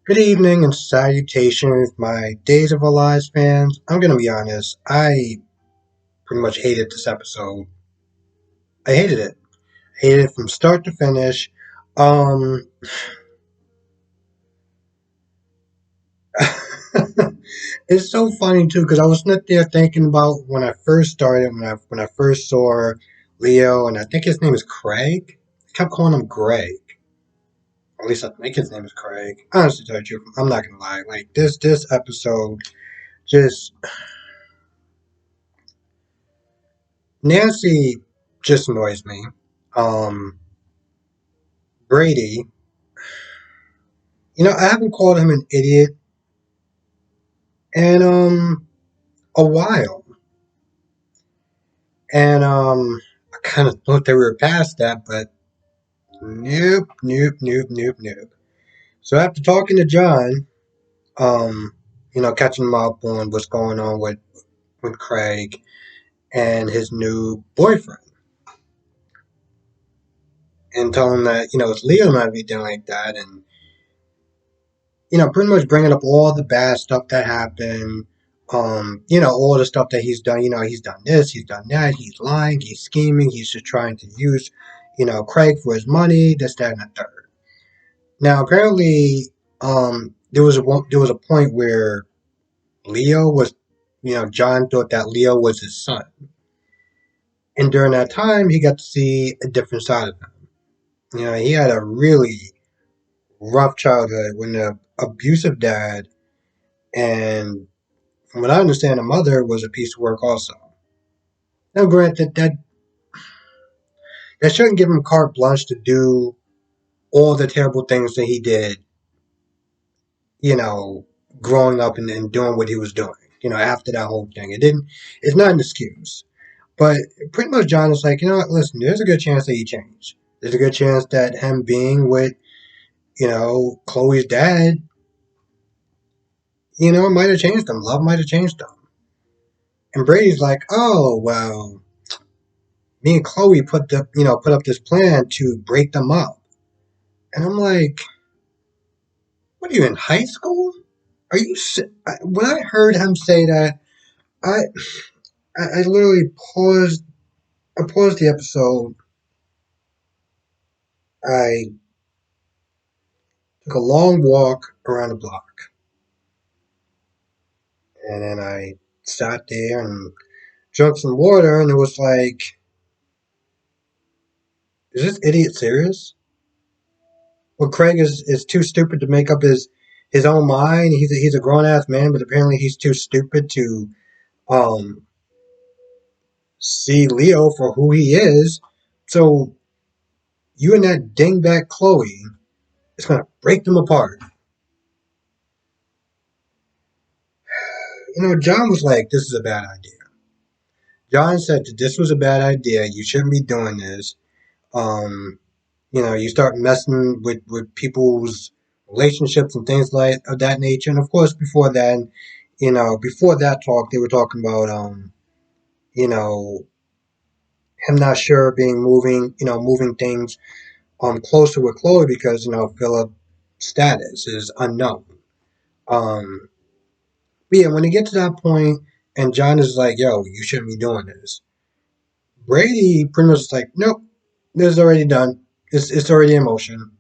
Good evening and salutations, my Days of Our Lives fans. I'm gonna be honest, I pretty much hated this episode. I hated it. Hated it from start to finish. Um, it's so funny too because I was sitting there thinking about when I first started, when I first saw Leo, and I think his name is Craig. I kept calling him Greg. Or at least I think his name is Craig. Honestly, to tell you the truth, I'm not gonna lie. Like this episode, just Nancy just annoys me. Um, Brady, I haven't called him an idiot in a while, and I kind of thought they were past that, but nope, nope, nope, nope, nope. So after talking to John, catching him up on what's going on with Craig and his new boyfriend, and telling him that it's Leo and everything like that, and pretty much bringing up all the bad stuff that happened. All the stuff that he's done. He's done this, he's done that. He's lying, he's scheming, he's just trying to use, Craig for his money. This, that, and the third. Now, apparently, there was a point where Leo was, John thought that Leo was his son, and during that time, he got to see a different side of him. He had a really rough childhood with an abusive dad, and from what I understand, the mother was a piece of work also. Now, granted, that shouldn't give him carte blanche to do all the terrible things that he did, you know, growing up and doing what he was doing, after that whole thing. It's not an excuse. But pretty much John is like, what, listen, there's a good chance that he changed. There's a good chance that him being with, Chloe's dad, might have changed him. Love might have changed him. And Brady's like, oh, well, me and Chloe put up this plan to break them up. And I'm like, what are you in high school? Are you? When I heard him say that, I I literally paused. I paused the episode. I took a long walk around the block, and then I sat there and drank some water. And it was like, is this idiot serious? Well, Craig is too stupid to make up his own mind. He's a grown ass man, but apparently he's too stupid to um see Leo for who he is. So you and that dingbat Chloe is gonna break them apart. John was like, "This is a bad idea." John said that this was a bad idea. You shouldn't be doing this. Um, you start messing with people's relationships and things like of that nature. And of course, before that talk, they were talking about you know, him not sure being moving things closer with Chloe because Philip's status is unknown. Um, but yeah, when they get to that point, and John is like, "Yo, you shouldn't be doing this." Brady pretty much is like, "Nope, this is already done. It's already in motion.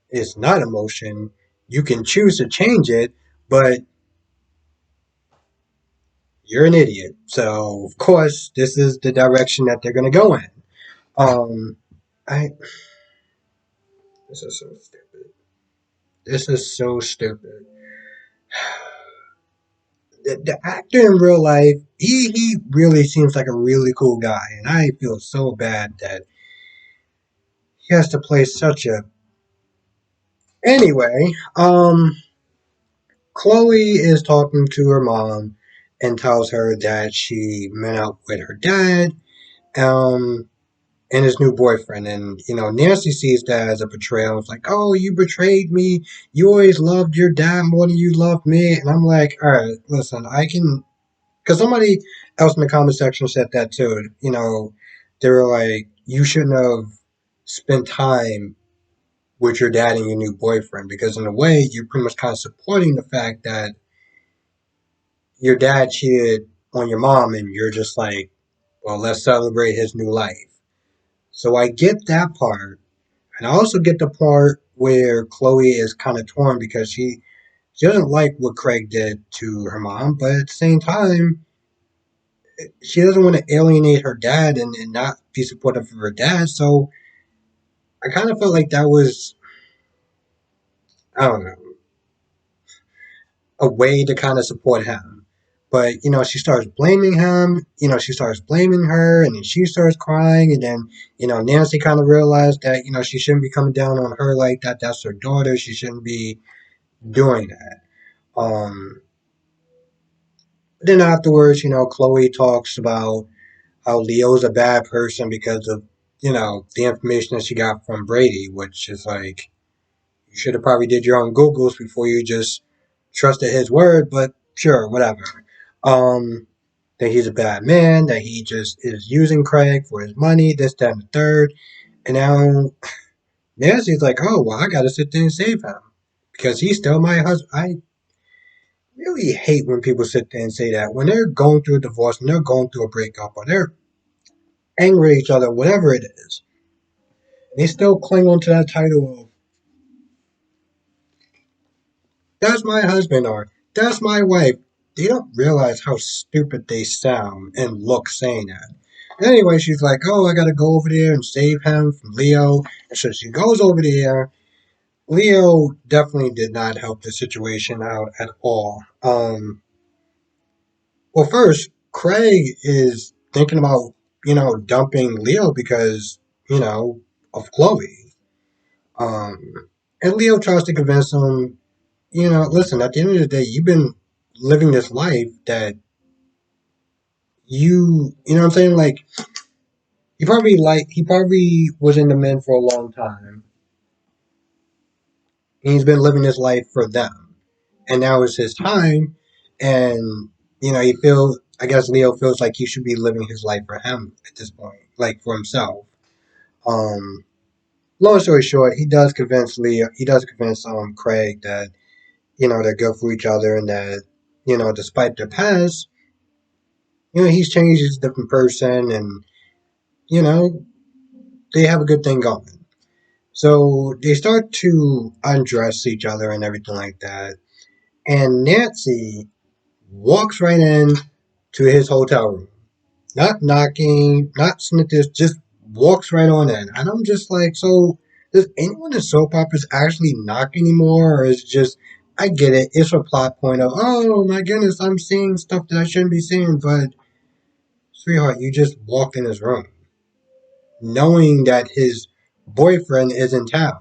It's not in motion. You can choose to change it, but you're an idiot. So of course, this is the direction that they're gonna go in." Um, I This is so stupid. This is so stupid. The actor in real life, he really seems like a really cool guy, and I feel so bad that he has to play such a. Anyway, Chloe is talking to her mom and tells her that she met up with her dad, um, and his new boyfriend, and Nancy sees that as a betrayal. It's like, oh, you betrayed me. You always loved your dad more than you loved me, and I'm like, all right, listen, I can. Because somebody else in the comment section said that too. They were like, you shouldn't have spent time, with your dad and your new boyfriend, because in a way you're pretty much kind of supporting the fact that your dad cheated on your mom and you're just like, well, let's celebrate his new life. So I get that part. And I also get the part where Chloe is kind of torn because she doesn't like what Craig did to her mom, but at the same time, she doesn't want to alienate her dad and not be supportive of her dad. So I kind of felt like that was, I don't know, a way to kind of support him. But, she starts blaming him, she starts blaming her, and then she starts crying, and then, Nancy kind of realized that, she shouldn't be coming down on her like that. That's her daughter. She shouldn't be doing that. Um, then afterwards, Chloe talks about how Leo's a bad person because of, the information that she got from Brady, which is like, you should have probably did your own Googles before you just trusted his word, but sure, whatever. Um, that he's a bad man, that he just is using Craig for his money, this, that, and the third. And now Nancy's like, oh, well, I gotta sit there and save him because he's still my husband. I really hate when people sit there and say that. When they're going through a divorce, when they're going through a breakup, or they're angry at each other, whatever it is, and they still cling on to that title of, that's my husband, or that's my wife. They don't realize how stupid they sound and look saying that. Anyway, she's like, oh, I gotta go over there and save him from Leo. And so she goes over there. Leo definitely did not help the situation out at all. Well, first, Craig is thinking about, dumping Leo because, of Chloe. And Leo tries to convince him, listen, at the end of the day, you've been living this life that you know what I'm saying? Like, he probably was in the men for a long time. And he's been living his life for them. And now it's his time. And, I guess Leo feels like he should be living his life for him at this point, like for himself. Um, Long story short, he does convince Craig that, they're good for each other and that, despite their past, he's changed, he's a different person and, you know, they have a good thing going. So they start to undress each other and everything like that. And Nancy walks right in to his hotel room. Not knocking, not snickers, just walks right on in. And I'm just like, so does anyone in soap operas actually knock anymore? Or is it just, I get it, it's a plot point of, oh my goodness, I'm seeing stuff that I shouldn't be seeing, but sweetheart, you just walked in his room knowing that his boyfriend is in town.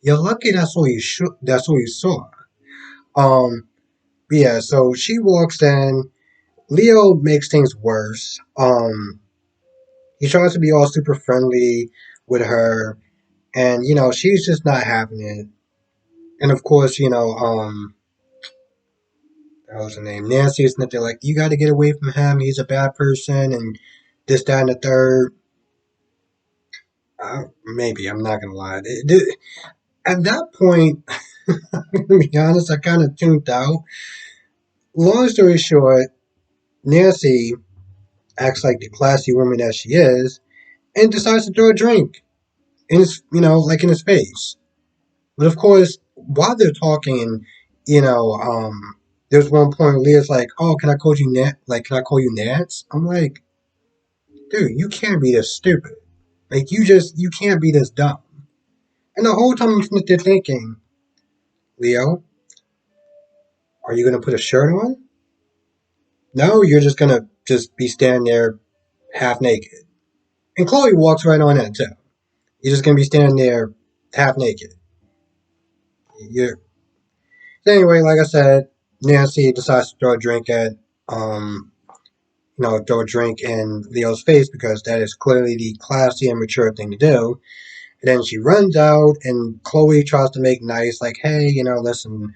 You're lucky that's all you saw. Um, yeah, so she walks in. Leo makes things worse. He tries to be all super friendly with her, and she's just not having it. And of course, that was her name, Nancy is nothing like, you got to get away from him. He's a bad person, and this, that, and the third. Maybe I'm not gonna lie. At that point, to be honest, I kind of tuned out. Long story short, Nancy acts like the classy woman that she is, and decides to throw a drink in his, like in his face. But of course, while they're talking, there's one point Leah's like, "Oh, can I call you Nat? Like, can I call you Nats?" I'm like, "Dude, you can't be this stupid. Like, you can't be this dumb." And the whole time I'm sitting there thinking, Leo, are you gonna put a shirt on? No, you're just gonna just be standing there half naked. And Chloe walks right on in too. You're just gonna be standing there half naked. You're So anyway, like I said, Nancy decides to throw a drink at, um, throw a drink in Leo's face because that is clearly the classy and mature thing to do. And then she runs out, and Chloe tries to make nice, like, hey, listen,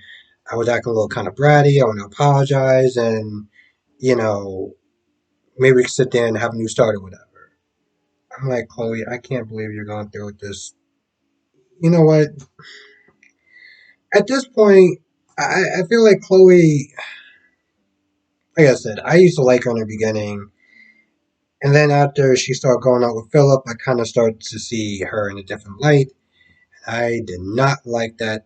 I was acting a little kind of bratty. I want to apologize, and you know, maybe we can sit there and have a new start or whatever. I'm like, Chloe, I can't believe you're going through with this. you know what? At this point, I feel like Chloe. Like I said, I used to like her in the beginning, and then after she started going out with Philip, I kind of started to see her in a different light. I did not like that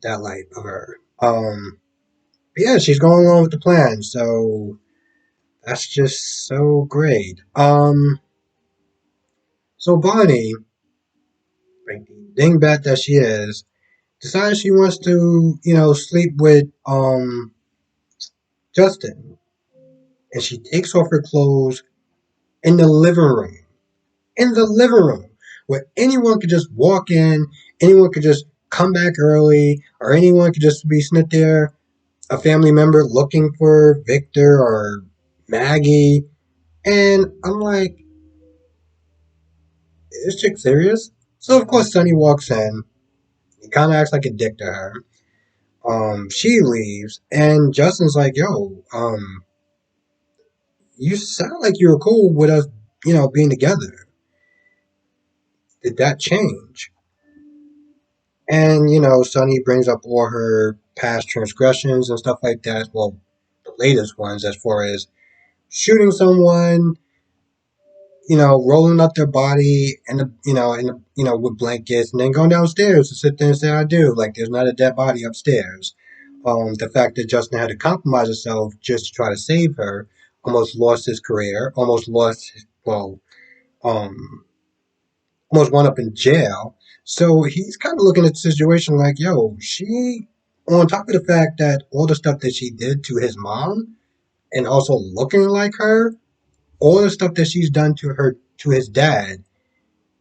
light of her. But yeah, she's going along with the plan, so that's just so great. So Bonnie, like the dingbat that she is, decides she wants to, sleep with Justin, and she takes off her clothes in the living room. In the living room, where anyone could just walk in, anyone could just come back early, or anyone could just be sitting there, a family member looking for Victor or Maggie. And I'm like, is this chick serious? So of course Sonny walks in. He kind of acts like a dick to her. She leaves, and Justin's like, "Yo, you sound like you were cool with us, being together. Did that change?" And Sonny brings up all her past transgressions and stuff like that. Well, the latest ones, as far as shooting someone, rolling up their body with blankets, and then going downstairs to sit there and say I do. Like there's not a dead body upstairs. The fact that Justin had to compromise himself just to try to save her, almost lost his career, um, almost wound up in jail. So he's kind of looking at the situation like, yo, she, on top of the fact that all the stuff that she did to his mom, and also looking like her, all the stuff that she's done to his dad,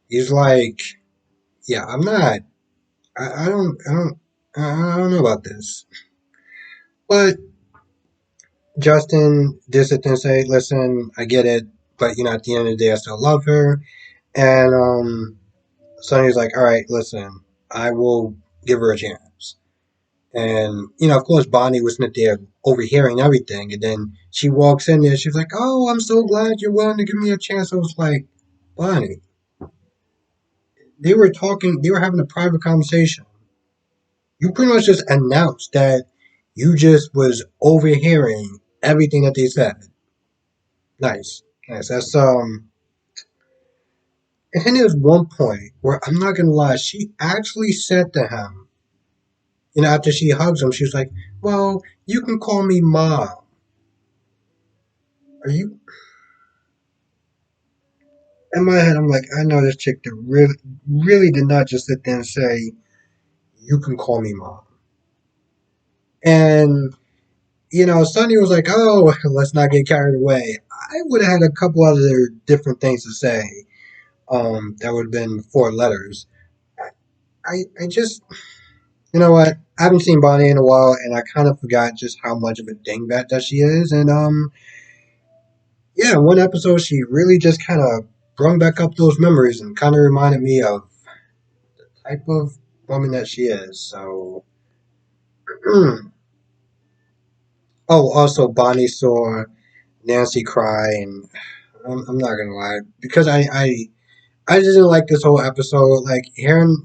he's like, yeah, I'm not, I don't know about this. But Justin did sit there and say, listen, I get it, but at the end of the day, I still love her. And Sonny's like, all right, listen, I will give her a chance. And, of course, Bonnie was not there overhearing everything. And then she walks in there. She's like, oh, I'm so glad you're willing to give me a chance. I was like, Bonnie, they were having a private conversation. You pretty much just announced that you just was overhearing everything that they said. Nice. Nice. And then there's one point where I'm not gonna lie, she actually said to him, after she hugs him, she was like, well, you can call me mom. Are you in my head? I'm like, I know this chick that really did not just sit there and say, you can call me mom. And Sonny was like, oh, let's not get carried away. I would have had a couple other different things to say. That would have been four letters. I just, you know what? I haven't seen Bonnie in a while, and I kind of forgot just how much of a dingbat that she is. And yeah, in one episode she really just kind of brought back up those memories and kind of reminded me of the type of woman that she is. So, oh, also Bonnie saw Nancy cry, and I'm not gonna lie because I just didn't like this whole episode. Like hearing,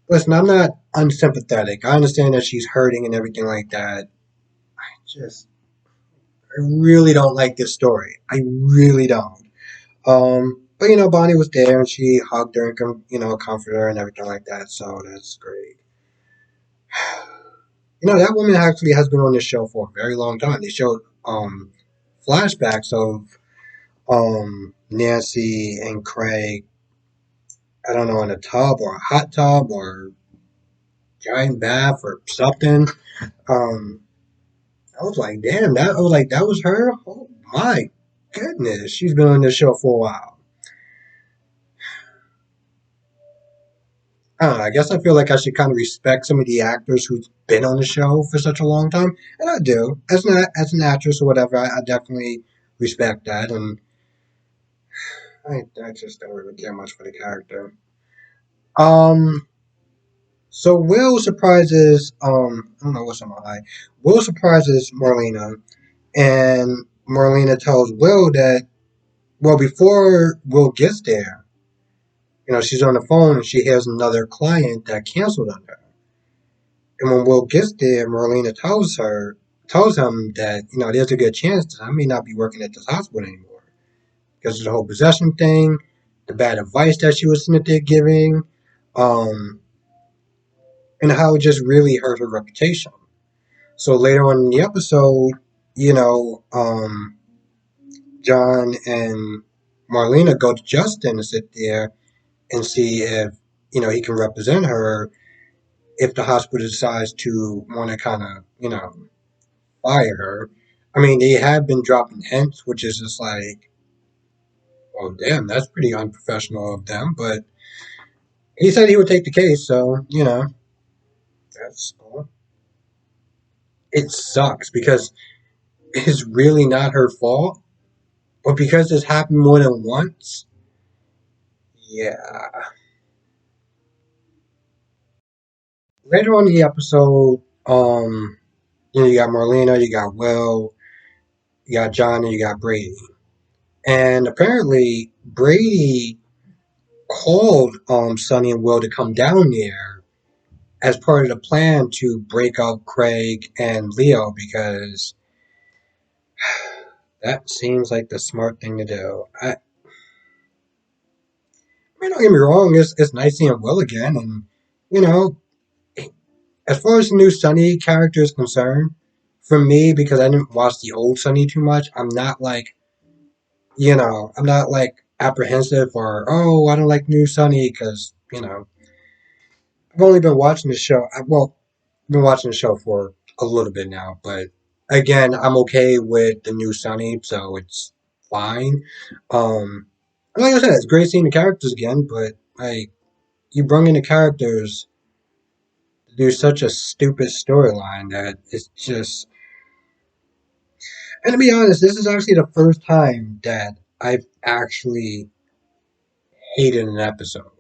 listen, I'm not unsympathetic. I understand that she's hurting and everything like that. Just I really don't like this story. I really don't. But Bonnie was there and she hugged her and comforted her and everything like that. So that's great. That woman actually has been on this show for a very long time. They showed flashbacks of Nancy and Craig. I don't know, in a tub or a hot tub or giant bath or something. Um, I was like, damn, that was her. Oh my goodness, she's been on this show for a while. I don't know. I guess I feel like I should kind of respect some of the actors who've been on the show for such a long time, and I do. As an actress or whatever, I definitely respect that, and I just don't really care much for the character. Um, so Will surprises I don't know what's on my eye. Will surprises Marlena, and Marlena tells Will that, well, before Will gets there, She's on the phone and she hears another client that canceled on her. And when Will gets there, Marlena tells him that, there's a good chance that I may not be working at this hospital anymore. Because of the whole possession thing, the bad advice that she was sitting there giving, um, and how it just really hurt her reputation. So later on in the episode, you know, um, John and Marlena go to Justin and sit there and see if, he can represent her if the hospital decides to want to kind of, fire her. I mean, they have been dropping hints, which is just like, oh, damn, that's pretty unprofessional of them. But he said he would take the case, so, that's cool. It sucks because it's really not her fault, but because this happened more than once, yeah. Later on in the episode, you got Marlena, you got Will, you got John, and you got Brady. And apparently, Brady called Sonny and Will to come down there as part of the plan to break up Craig and Leo because that seems like the smart thing to do. I mean, don't get me wrong, it's nice seeing Will again, and you know, as far as the new Sonny character is concerned, for me, because I didn't watch the old Sonny too much, I'm not like apprehensive or oh, I don't like new Sonny because I've only been watching the show. Well, I've been watching the show for a little bit now, but again, I'm okay with the new Sonny, so it's fine. Um, like I said, it's great seeing the characters again, but like you bring in the characters to do such a stupid storyline that it's just. And to be honest, this is actually the first time that I've actually hated an episode.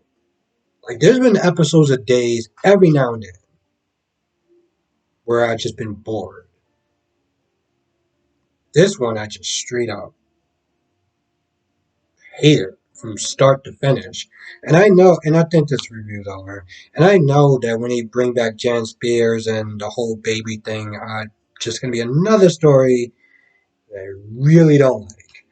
Like, there's been episodes of days every now and then where I've just been bored. This one, I just straight up hate it from start to finish. And I know, and I think this review's over. And I know that when they bring back Jan Spears and the whole baby thing, just gonna be another story that I really don't like.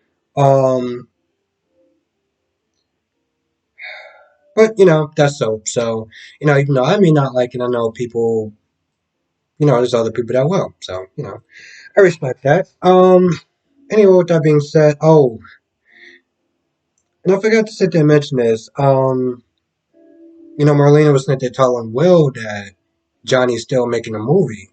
But that's soap. So even though I may not like it, I know people. There's other people that will. So I respect that. Anyway, with that being said, oh, and I forgot to sit there and mention this. Marlena was sitting there telling Will that Johnny's still making a movie.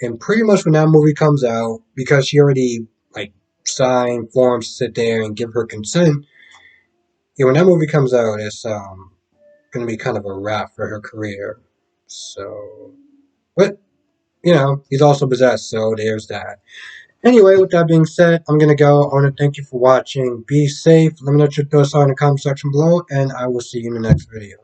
And pretty much when that movie comes out, because she already like signed forms to sit there and give her consent, when that movie comes out, it's gonna be kind of a wrap for her career. So, but he's also possessed, so there's that. Anyway, with that being said, I'm gonna go. I want to thank you for watching. Be safe. Let me know what your thoughts are in the comment section below, and I will see you in the next video.